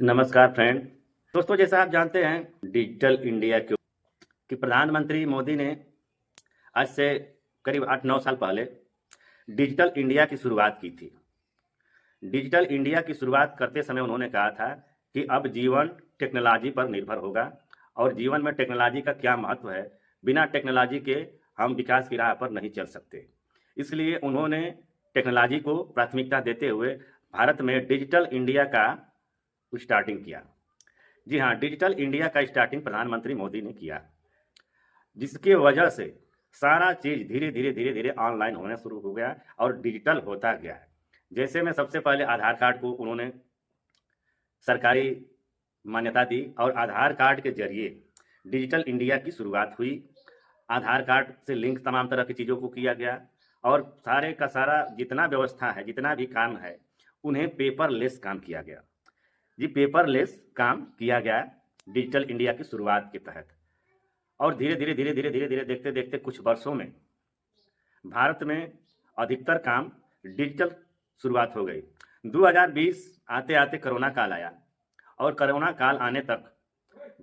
नमस्कार फ्रेंड। दोस्तों, जैसा आप जानते हैं डिजिटल इंडिया की प्रधानमंत्री मोदी ने आज से करीब 8-9 साल पहले डिजिटल इंडिया की शुरुआत की थी। डिजिटल इंडिया की शुरुआत करते समय उन्होंने कहा था कि अब जीवन टेक्नोलॉजी पर निर्भर होगा और जीवन में टेक्नोलॉजी का क्या महत्व है, बिना टेक्नोलॉजी के हम विकास की राह पर नहीं चल सकते। इसलिए उन्होंने टेक्नोलॉजी को प्राथमिकता देते हुए भारत में डिजिटल इंडिया का स्टार्टिंग किया। जी हाँ, डिजिटल इंडिया का स्टार्टिंग प्रधानमंत्री मोदी ने किया, जिसकी वजह से सारा चीज़ धीरे धीरे धीरे धीरे ऑनलाइन होना शुरू हो गया और डिजिटल होता गया है। जैसे में सबसे पहले आधार कार्ड को उन्होंने सरकारी मान्यता दी और आधार कार्ड के जरिए डिजिटल इंडिया की शुरुआत हुई। आधार कार्ड से लिंक तमाम तरह की चीज़ों को किया गया और सारे का सारा जितना व्यवस्था है, जितना भी काम है, उन्हें पेपरलेस काम किया गया। जी, पेपरलेस काम किया गया डिजिटल इंडिया की शुरुआत के तहत। और धीरे धीरे धीरे धीरे धीरे धीरे देखते देखते कुछ वर्षों में भारत में अधिकतर काम डिजिटल शुरुआत हो गई। 2020 आते आते कोरोना काल आया और कोरोना काल आने तक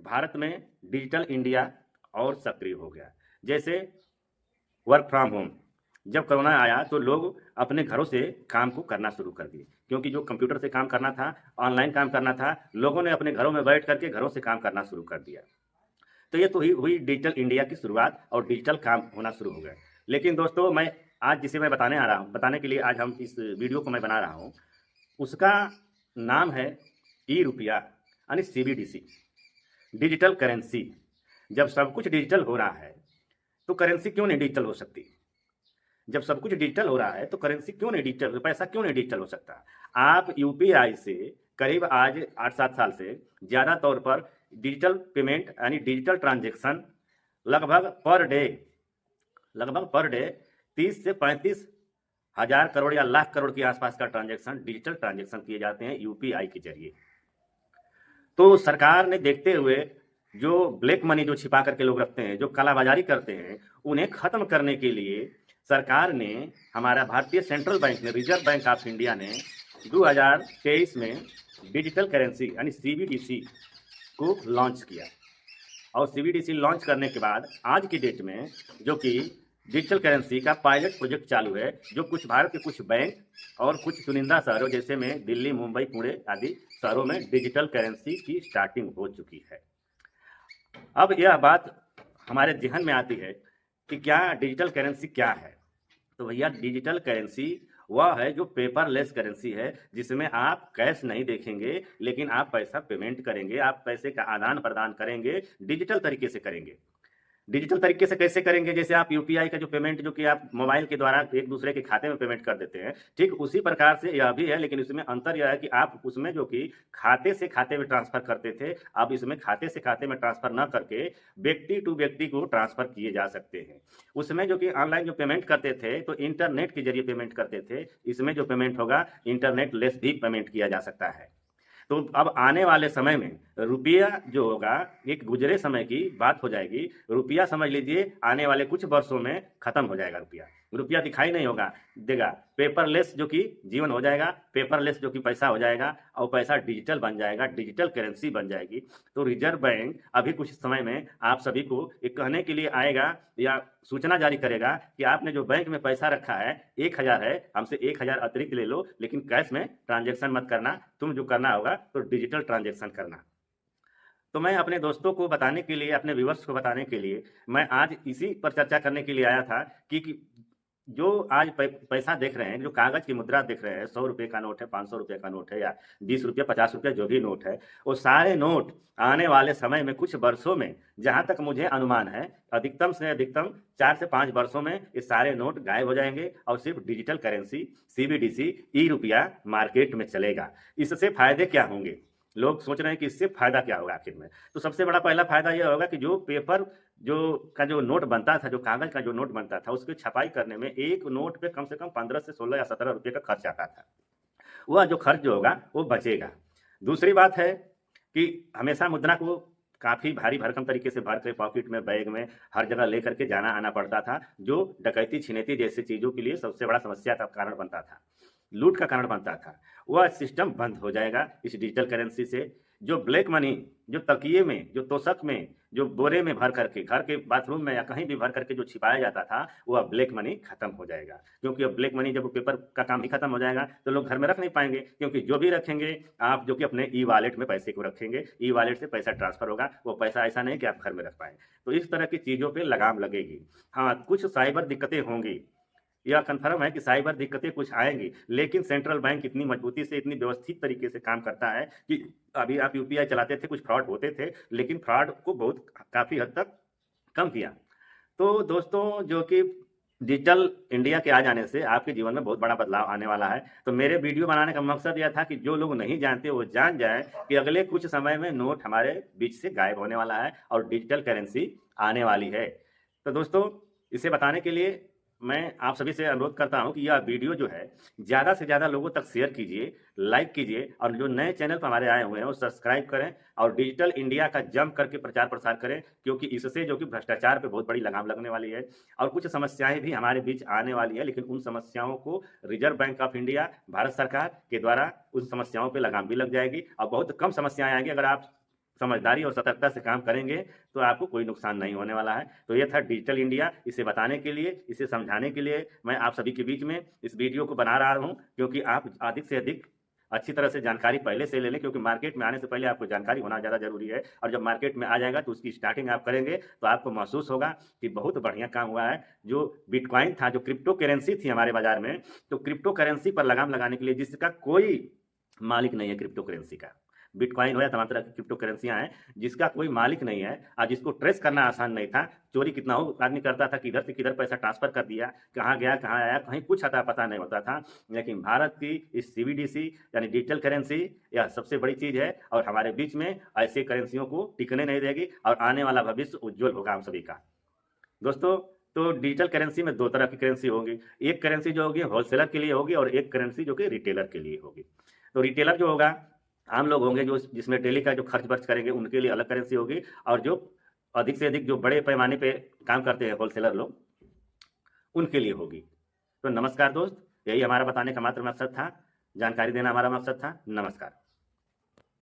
भारत में डिजिटल इंडिया और सक्रिय हो गया। जैसे वर्क फ्रॉम होम, जब कोरोना आया तो लोग अपने घरों से काम को करना शुरू कर दिए, क्योंकि जो कंप्यूटर से काम करना था, ऑनलाइन काम करना था, लोगों ने अपने घरों में बैठ करके घरों से काम करना शुरू कर दिया। तो ये तो हुई डिजिटल इंडिया की शुरुआत और डिजिटल काम होना शुरू हो गया। लेकिन दोस्तों, मैं आज जिसे मैं बताने के लिए आज हम इस वीडियो को मैं बना रहा हूँ, उसका नाम है ई रुपया यानी CBDC, डिजिटल करेंसी। जब सब कुछ डिजिटल हो रहा है तो करेंसी क्यों नहीं डिजिटल हो सकती? जब सब कुछ डिजिटल हो रहा है तो करेंसी क्यों नहीं डिजिटल, पैसा क्यों नहीं डिजिटल हो सकता? आप यूपीआई से करीब आज 8-7 साल से ज़्यादा तौर पर डिजिटल पेमेंट यानी डिजिटल ट्रांजेक्शन लगभग पर डे 30 से 35 हजार करोड़ या लाख करोड़ के आसपास का ट्रांजेक्शन, डिजिटल ट्रांजेक्शन किए जाते हैं यूपीआई के जरिए। तो सरकार ने देखते हुए जो ब्लैक मनी जो छिपा करके लोग रखते हैं, जो कालाबाजारी करते हैं, उन्हें खत्म करने के लिए सरकार ने, हमारा भारतीय सेंट्रल बैंक ने, रिजर्व बैंक ऑफ इंडिया ने 2023 में डिजिटल करेंसी यानी CBDC को लॉन्च किया। और CBDC लॉन्च करने के बाद आज की डेट में जो कि डिजिटल करेंसी का पायलट प्रोजेक्ट चालू है, जो कुछ भारत के कुछ बैंक और कुछ चुनिंदा शहरों जैसे में दिल्ली, मुंबई, पुणे आदि शहरों में डिजिटल करेंसी की स्टार्टिंग हो चुकी है। अब यह बात हमारे ज़हन में आती है कि क्या डिजिटल करेंसी क्या है? तो भैया, डिजिटल करेंसी वह है जो पेपरलेस करेंसी है, जिसमें आप कैश नहीं देखेंगे, लेकिन आप पैसा पेमेंट करेंगे, आप पैसे का आदान प्रदान करेंगे, डिजिटल तरीके से करेंगे। डिजिटल तरीके से कैसे करेंगे? जैसे आप यूपीआई का जो पेमेंट जो कि आप मोबाइल के द्वारा एक दूसरे के खाते में पेमेंट कर देते हैं, ठीक उसी प्रकार से यह भी है, लेकिन इसमें अंतर यह है कि आप उसमें जो कि खाते से खाते में ट्रांसफर करते थे, अब इसमें खाते से खाते में ट्रांसफर न करके व्यक्ति टू व्यक्ति को ट्रांसफर किए जा सकते हैं। उसमें जो कि ऑनलाइन जो पेमेंट करते थे तो इंटरनेट के जरिए पेमेंट करते थे, इसमें जो पेमेंट होगा इंटरनेट लेस भी पेमेंट किया जा सकता है। तो अब आने वाले समय में रुपया जो होगा, एक गुजरे समय की बात हो जाएगी, रुपया समझ लीजिए आने वाले कुछ वर्षों में खत्म हो जाएगा। रुपया दिखाई नहीं होगा देगा, पेपरलेस जो कि जीवन हो जाएगा, पेपरलेस जो कि पैसा हो जाएगा और पैसा डिजिटल बन जाएगा, डिजिटल करेंसी बन जाएगी। तो रिजर्व बैंक अभी कुछ समय में आप सभी को एक कहने के लिए आएगा या सूचना जारी करेगा कि आपने जो बैंक में पैसा रखा है 1000 है, हमसे 1000 अतिरिक्त ले लो, लेकिन कैश में ट्रांजेक्शन मत करना, तुम जो करना होगा तो डिजिटल ट्रांजेक्शन करना। तो मैं अपने दोस्तों को बताने के लिए, अपने व्यूअर्स को बताने के लिए मैं आज इसी पर चर्चा करने के लिए आया था कि जो आज पैसा देख रहे हैं, जो कागज की मुद्रा देख रहे हैं, 100 रुपये का नोट है, 500 रुपये का नोट है या 20 रुपये, 50 रुपये जो भी नोट है, वो सारे नोट आने वाले समय में कुछ वर्षों में, जहां तक मुझे अनुमान है, अधिकतम से अधिकतम 4 से 5 वर्षों में ये सारे नोट गायब हो जाएंगे और सिर्फ डिजिटल करेंसी CBDC ई रुपया मार्केट में चलेगा। इससे फायदे क्या होंगे? लोग सोच रहे हैं कि इससे फायदा क्या होगा आखिर में। तो सबसे बड़ा पहला फायदा यह होगा कि जो पेपर जो नोट बनता था, जो कागज का जो नोट बनता था, उसकी छपाई करने में एक नोट पे कम से कम 15 से 16 या 17 रुपये का खर्च आता था। वह जो खर्च जो होगा वो बचेगा। दूसरी बात है कि हमेशा मुद्रा को काफ़ी भारी भरकम तरीके से भर के पॉकेट में, बैग में, हर जगह ले करके जाना आना पड़ता था, जो डकैती छिनैती जैसी चीज़ों के लिए सबसे बड़ा समस्या का कारण बनता था, लूट का कारण बनता था। वह सिस्टम बंद हो जाएगा इस डिजिटल करेंसी से। जो ब्लैक मनी जो तकिए में, जो तोशक में, जो बोरे में भर करके घर के बाथरूम में या कहीं भी भर करके जो छिपाया जाता था, वो अब ब्लैक मनी खत्म हो जाएगा। क्योंकि अब ब्लैक मनी जब पेपर का काम भी खत्म हो जाएगा तो लोग घर में रख नहीं पाएंगे, क्योंकि जो भी रखेंगे आप जो कि अपने ई वॉलेट में पैसे को रखेंगे, ई वॉलेट से पैसा ट्रांसफर होगा, वो पैसा ऐसा नहीं कि आप घर में रख पाए। तो इस तरह की चीज़ों पर लगाम लगेगी। हाँ, कुछ साइबर दिक्कतें होंगी, यह कन्फर्म है कि साइबर दिक्कतें कुछ आएंगी, लेकिन सेंट्रल बैंक इतनी मजबूती से, इतनी व्यवस्थित तरीके से काम करता है कि अभी आप यूपीआई चलाते थे, कुछ फ्रॉड होते थे, लेकिन फ्रॉड को बहुत काफ़ी हद तक कम किया। तो दोस्तों, जो कि डिजिटल इंडिया के आ जाने से आपके जीवन में बहुत बड़ा बदलाव आने वाला है। तो मेरे वीडियो बनाने का मकसद यह था कि जो लोग नहीं जानते वो जान जाएं कि अगले कुछ समय में नोट हमारे बीच से गायब होने वाला है और डिजिटल करेंसी आने वाली है। तो दोस्तों, इसे बताने के लिए मैं आप सभी से अनुरोध करता हूं कि यह वीडियो जो है ज़्यादा से ज़्यादा लोगों तक शेयर कीजिए, लाइक कीजिए, और जो नए चैनल पर हमारे आए हुए हैं वो सब्सक्राइब करें और डिजिटल इंडिया का जम करके प्रचार प्रसार करें, क्योंकि इससे जो कि भ्रष्टाचार पे बहुत बड़ी लगाम लगने वाली है और कुछ समस्याएं भी हमारे बीच आने वाली है, लेकिन उन समस्याओं को reserve bank of India, Bharat सरकार के द्वारा उन समस्याओं पर लगाम भी लग जाएगी और बहुत कम समस्याएं आएंगी। अगर आप समझदारी और सतर्कता से काम करेंगे तो आपको कोई नुकसान नहीं होने वाला है। तो ये था डिजिटल इंडिया। इसे बताने के लिए, इसे समझाने के लिए मैं आप सभी के बीच में इस वीडियो को बना रहा हूं, क्योंकि आप अधिक से अधिक अच्छी तरह से जानकारी पहले से ले लें, क्योंकि मार्केट में आने से पहले आपको जानकारी होना ज़्यादा जरूरी है। और जब मार्केट में आ जाएगा तो उसकी स्टार्टिंग आप करेंगे तो आपको महसूस होगा कि बहुत बढ़िया काम हुआ है। जो बिटकॉइन था, जो क्रिप्टो करेंसी थी हमारे बाजार में, तो क्रिप्टो करेंसी पर लगाम लगाने के लिए, जिसका कोई मालिक नहीं है, क्रिप्टो करेंसी का, बिटकॉइन हो या तमाम तरह की क्रिप्टो करेंसियां हैं जिसका कोई मालिक नहीं है और जिसको ट्रेस करना आसान नहीं था, चोरी कितना हो आदमी करता था, किधर से किधर पैसा ट्रांसफर कर दिया, कहाँ गया कहाँ आया, कहीं कुछ आता पता नहीं होता था। लेकिन भारत की इस सीबीडीसी यानी डिजिटल करेंसी यह सबसे बड़ी चीज है और हमारे बीच में ऐसे करेंसियों को टिकने नहीं देगी और आने वाला भविष्य उज्जवल होगा हम सभी का। दोस्तों, तो डिजिटल करेंसी में दो तरह की करेंसी होगी। एक करेंसी जो होगी होलसेलर के लिए होगी और एक करेंसी जो कि रिटेलर के लिए होगी। तो रिटेलर जो होगा, आम लोग होंगे जो जिसमें डेली का जो खर्च बर्च करेंगे, उनके लिए अलग करेंसी होगी, और जो अधिक से अधिक जो बड़े पैमाने पे काम करते हैं होलसेलर लोग, उनके लिए होगी। तो नमस्कार दोस्त, यही हमारा बताने का मात्र मकसद था, जानकारी देना हमारा मकसद था। नमस्कार।